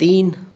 3।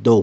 2,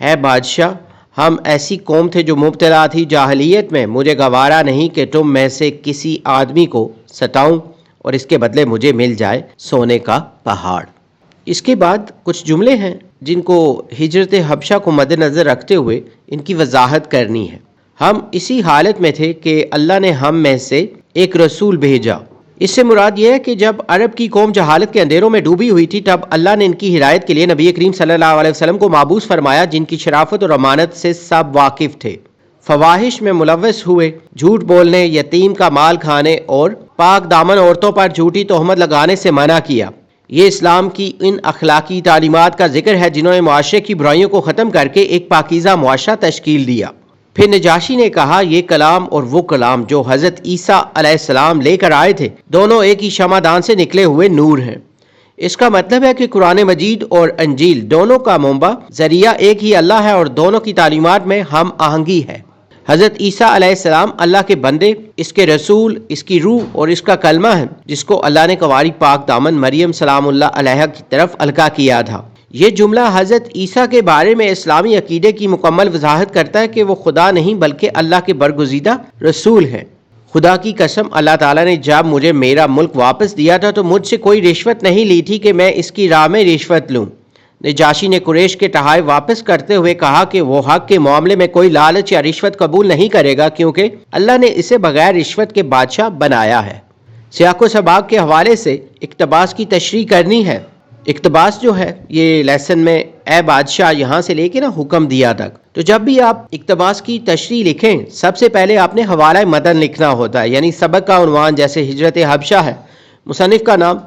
ہے بادشاہ، ہم ایسی قوم تھے جو مبتلا تھی جاہلیت میں، مجھے گوارا نہیں کہ تم میں سے کسی آدمی کو ستاؤں اور اس کے بدلے مجھے مل جائے سونے کا پہاڑ۔ اس کے بعد کچھ جملے ہیں جن کو ہجرت حبشہ کو مد نظر رکھتے ہوئے ان کی وضاحت کرنی ہے۔ ہم اسی حالت میں تھے کہ اللہ نے ہم میں سے ایک رسول بھیجا۔ اس سے مراد یہ ہے کہ جب عرب کی قوم جہالت کے اندھیروں میں ڈوبی ہوئی تھی، تب اللہ نے ان کی ہدایت کے لیے نبی کریم صلی اللہ علیہ وسلم کو مبعوث فرمایا، جن کی شرافت اور امانت سے سب واقف تھے، فواحش میں ملوث ہوئے، جھوٹ بولنے، یتیم کا مال کھانے اور پاک دامن عورتوں پر جھوٹی تہمت لگانے سے منع کیا۔ یہ اسلام کی ان اخلاقی تعلیمات کا ذکر ہے جنہوں نے معاشرے کی برائیوں کو ختم کر کے ایک پاکیزہ معاشرہ تشکیل دیا۔ پھر نجاشی نے کہا، یہ کلام اور وہ کلام جو حضرت عیسیٰ علیہ السلام لے کر آئے تھے، دونوں ایک ہی شمعدان سے نکلے ہوئے نور ہیں۔ اس کا مطلب ہے کہ قرآن مجید اور انجیل دونوں کا منبع ذریعہ ایک ہی اللہ ہے اور دونوں کی تعلیمات میں ہم آہنگی ہے۔ حضرت عیسیٰ علیہ السلام اللہ کے بندے، اس کے رسول، اس کی روح اور اس کا کلمہ ہے، جس کو اللہ نے کنواری پاک دامن مریم سلام اللہ علیہا کی طرف القا کیا تھا۔ یہ جملہ حضرت عیسیٰ کے بارے میں اسلامی عقیدے کی مکمل وضاحت کرتا ہے کہ وہ خدا نہیں بلکہ اللہ کے برگزیدہ رسول ہیں۔ خدا کی قسم، اللہ تعالیٰ نے جب مجھے میرا ملک واپس دیا تھا تو مجھ سے کوئی رشوت نہیں لی تھی کہ میں اس کی راہ میں رشوت لوں۔ نجاشی نے قریش کے تحائف واپس کرتے ہوئے کہا کہ وہ حق کے معاملے میں کوئی لالچ یا رشوت قبول نہیں کرے گا، کیونکہ اللہ نے اسے بغیر رشوت کے بادشاہ بنایا ہے۔ سیاق و سباق کے حوالے سے اقتباس کی تشریح کرنی ہے۔ اقتباس جو ہے یہ لیسن میں اے بادشاہ یہاں سے لے کے حکم دیا تک، تو جب بھی آپ اقتباس کی تشریح لکھیں، سب سے پہلے آپ نے حوالہ متن لکھنا ہوتا ہے، یعنی سبق کا عنوان جیسے ہجرت حبشہ ہے، مصنف کا نام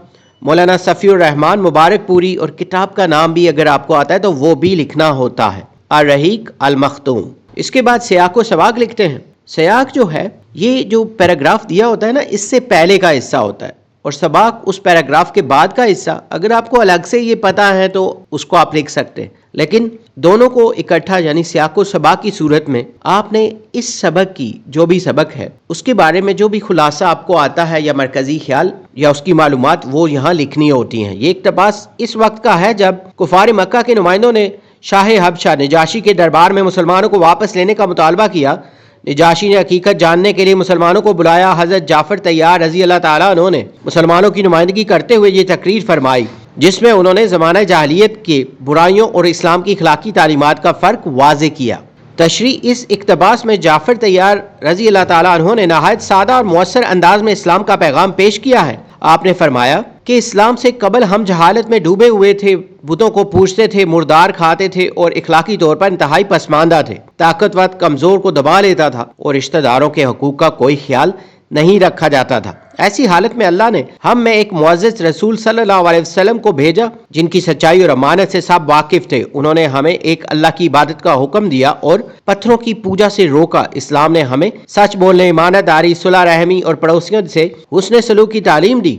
مولانا صفی الرحمان مبارک پوری، اور کتاب کا نام بھی اگر آپ کو آتا ہے تو وہ بھی لکھنا ہوتا ہے، الرحیق المختوم۔ اس کے بعد سیاق و سباق لکھتے ہیں۔ سیاق جو ہے یہ جو پیراگراف دیا ہوتا ہے نا، اس سے پہلے کا حصہ ہوتا ہے، اور سباق اس پیراگراف کے بعد کا حصہ۔ اگر آپ کو الگ سے یہ پتہ ہے تو اس کو آپ لکھ سکتے ہیں، لیکن دونوں کو اکٹھا یعنی سیاق و سباق کی صورت میں آپ نے اس سبق کی جو بھی سبق ہے اس کے بارے میں جو بھی خلاصہ آپ کو آتا ہے یا مرکزی خیال یا اس کی معلومات وہ یہاں لکھنی ہوتی ہیں۔ یہ اقتباس اس وقت کا ہے جب کفار مکہ کے نمائندوں نے شاہ حبشہ نجاشی کے دربار میں مسلمانوں کو واپس لینے کا مطالبہ کیا۔ نجاشی نے حقیقت جاننے کے لیے مسلمانوں کو بلایا۔ حضرت جعفر طیار رضی اللہ تعالیٰ عنہ نے مسلمانوں کی نمائندگی کرتے ہوئے یہ تقریر فرمائی، جس میں انہوں نے زمانہ جاہلیت کے برائیوں اور اسلام کی اخلاقی تعلیمات کا فرق واضح کیا۔ تشریح اس اقتباس میں جعفر طیار رضی اللہ تعالیٰ عنہ نے نہایت سادہ اور مؤثر انداز میں اسلام کا پیغام پیش کیا ہے۔ آپ نے فرمایا کہ اسلام سے قبل ہم جہالت میں ڈوبے ہوئے تھے، بتوں کو پوجتے تھے، مردار کھاتے تھے اور اخلاقی طور پر انتہائی پسماندہ تھے، طاقتور کمزور کو دبا لیتا تھا اور رشتہ داروں کے حقوق کا کوئی خیال نہیں رکھا جاتا تھا۔ ایسی حالت میں اللہ نے ہم میں ایک معزز رسول صلی اللہ علیہ وسلم کو بھیجا جن کی سچائی اور امانت سے سب واقف تھے۔ انہوں نے ہمیں ایک اللہ کی عبادت کا حکم دیا اور پتھروں کی پوجا سے روکا۔ اسلام نے ہمیں سچ بولنے، ایمانت داری، صلح رحمی اور پڑوسیوں سے حسن سلوک کی تعلیم دی۔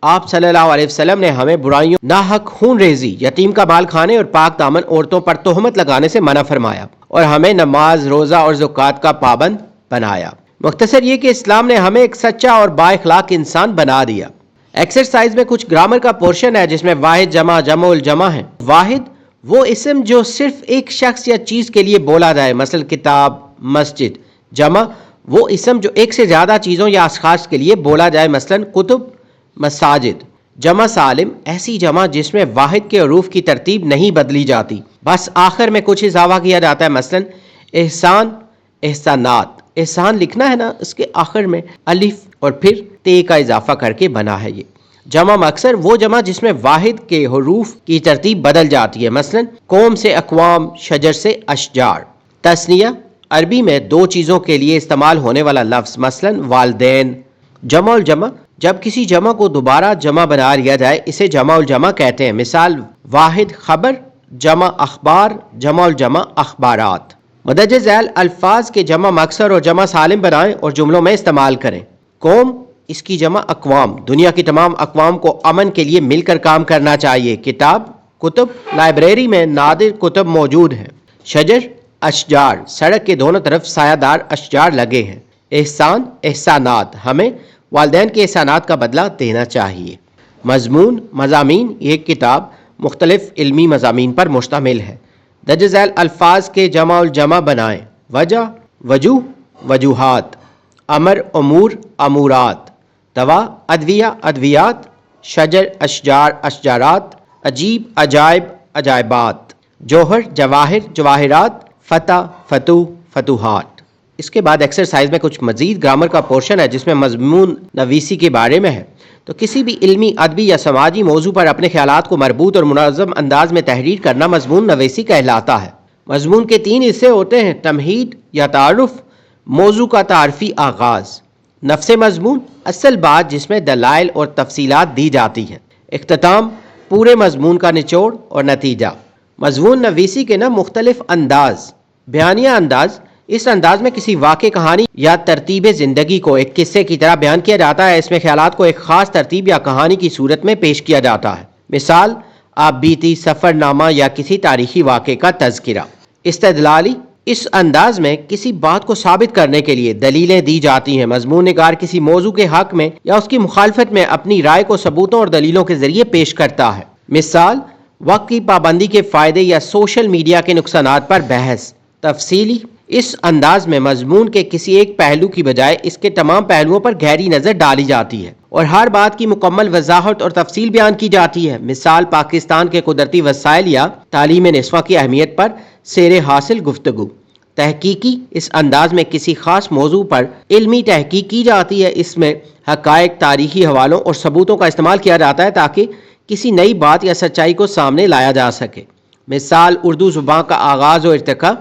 آپ صلی اللہ علیہ وسلم نے ہمیں برائیوں، ناحق خون ریزی، یتیم کا مال کھانے اور پاک دامن عورتوں پر تہمت لگانے سے منع فرمایا اور ہمیں نماز، روزہ اور زکوٰۃ کا پابند بنایا۔ مختصر یہ کہ اسلام نے ہمیں ایک سچا اور با اخلاق انسان بنا دیا۔ ایکسرسائز میں کچھ گرامر کا پورشن ہے جس میں واحد جمع، جمع الجمع ہے۔ واحد وہ اسم جو صرف ایک شخص یا چیز کے لیے بولا جائے، مثلا کتاب، مسجد۔ جمع وہ اسم جو ایک سے زیادہ چیزوں یا اشخاص کے لیے بولا جائے، مثلا کتب، مساجد۔ جمع سالم ایسی جمع جس میں واحد کے حروف کی ترتیب نہیں بدلی جاتی، بس آخر میں کچھ اضافہ کیا جاتا ہے، مثلا احسان، احسانات۔ احسان لکھنا ہے نا، اس کے آخر میں الف اور پھر تے کا اضافہ کر کے بنا ہے یہ۔ جمع مکسر وہ جمع جس میں واحد کے حروف کی ترتیب بدل جاتی ہے، مثلا قوم سے اقوام، شجر سے اشجار۔ تثنیہ عربی میں دو چیزوں کے لیے استعمال ہونے والا لفظ، مثلا والدین۔ جمع الجمع جب کسی جمع کو دوبارہ جمع بنا لیا جائے اسے جمع الجمع کہتے ہیں۔ مثال واحد خبر، جمع اخبار، جمع الجمع اخبارات۔ مدرج ذیل الفاظ کے جمع مکسر اور جمع سالم بنائیں اور جملوں میں استعمال کریں۔ قوم، اس کی جمع اقوام، دنیا کی تمام اقوام کو امن کے لیے مل کر کام کرنا چاہیے۔ کتاب، کتب، لائبریری میں نادر کتب موجود ہیں۔ شجر، اشجار، سڑک کے دونوں طرف سایہ دار اشجار لگے ہیں۔ احسان، احسانات، ہمیں والدین کے احسانات کا بدلہ دینا چاہیے۔ مضمون، مضامین، یہ کتاب مختلف علمی مضامین پر مشتمل ہے۔ درج ذیل الفاظ کے جمع الجمع بنائیں. وجہ وجوہ وجوہات، امر امور امورات، دوا ادویہ ادویات، شجر اشجار اشجارات، عجیب عجائب عجائبات، جوہر جواہر جواہرات، فتح فتوح فتوحات. اس کے بعد ایکسرسائز میں کچھ مزید گرامر کا پورشن ہے جس میں مضمون نویسی کے بارے میں ہے. تو کسی بھی علمی ادبی یا سماجی موضوع پر اپنے خیالات کو مربوط اور منظم انداز میں تحریر کرنا مضمون نویسی کہلاتا ہے. مضمون کے 3 حصے ہوتے ہیں: تمہید یا تعارف، موضوع کا تعارفی آغاز، نفس مضمون اصل بات جس میں دلائل اور تفصیلات دی جاتی ہیں، اختتام پورے مضمون کا نچوڑ اور نتیجہ. مضمون نویسی کے مختلف انداز. بیانیہ انداز، اس انداز میں کسی واقع کہانی یا ترتیب زندگی کو ایک قصے کی طرح بیان کیا جاتا ہے. اس میں خیالات کو ایک خاص ترتیب یا کہانی کی صورت میں پیش کیا جاتا ہے. مثال آپ بیتی سفر نامہ یا کسی تاریخی واقعے کا تذکرہ. استدلالی، اس انداز میں کسی بات کو ثابت کرنے کے لیے دلیلیں دی جاتی ہیں. مضمون نگار کسی موضوع کے حق میں یا اس کی مخالفت میں اپنی رائے کو ثبوتوں اور دلیلوں کے ذریعے پیش کرتا ہے. مثال وقت کی پابندی کے فائدے یا سوشل میڈیا کے نقصانات پر بحث. تفصیلی، اس انداز میں مضمون کے کسی ایک پہلو کی بجائے اس کے تمام پہلوؤں پر گہری نظر ڈالی جاتی ہے اور ہر بات کی مکمل وضاحت اور تفصیل بیان کی جاتی ہے. مثال پاکستان کے قدرتی وسائل یا تعلیم نسواں کی اہمیت پر سیر حاصل گفتگو. تحقیقی، اس انداز میں کسی خاص موضوع پر علمی تحقیق کی جاتی ہے. اس میں حقائق، تاریخی حوالوں اور ثبوتوں کا استعمال کیا جاتا ہے تاکہ کسی نئی بات یا سچائی کو سامنے لایا جا سکے. مثال اردو زبان کا آغاز و ارتقاء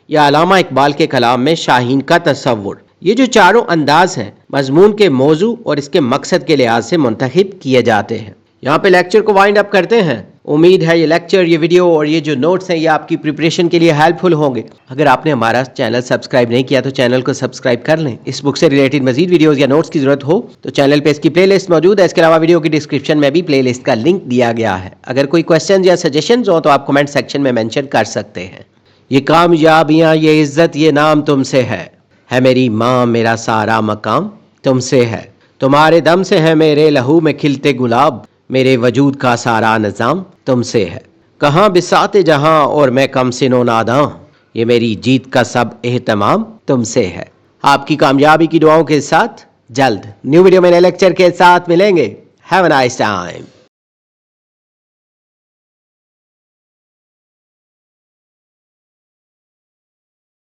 یا علامہ اقبال کے کلام میں شاہین کا تصور. یہ جو چاروں انداز ہیں مضمون کے موضوع اور اس کے مقصد کے لحاظ سے منتخب کیے جاتے ہیں. یہاں پہ لیکچر کو وائنڈ اپ کرتے ہیں. امید ہے یہ لیکچر، یہ ویڈیو اور یہ جو نوٹس ہیں یہ آپ کی پریپریشن کے لیے ہیلپ فل ہوں گے. اگر آپ نے ہمارا چینل سبسکرائب نہیں کیا تو چینل کو سبسکرائب کر لیں. اس بک سے ریلیٹڈ مزید ویڈیوز یا نوٹس کی ضرورت ہو تو چینل پہ اس کی پلے لسٹ موجود ہے. اس کے علاوہ ویڈیو کی ڈسکرپشن میں بھی پلے لسٹ کا لنک دیا گیا ہے. اگر کوئی کوسچنز یا سجیشنز ہوں تو آپ کمنٹ سیکشن میں مینشن کر سکتے ہیں. یہ کامیابیاں، یہ عزت، یہ نام تم سے ہے میری ماں، میرا سارا مقام تم سے ہے. تمہارے دم سے ہے میرے لہو میں کھلتے گلاب، میرے وجود کا سارا نظام تم سے ہے. کہاں بساط جہاں اور میں کم سن و ناداں، یہ میری جیت کا سب اہتمام تم سے ہے. آپ کی کامیابی کی دعاؤں کے ساتھ جلد نیو ویڈیو میں نئے لیکچر کے ساتھ ملیں گے. Have a nice time.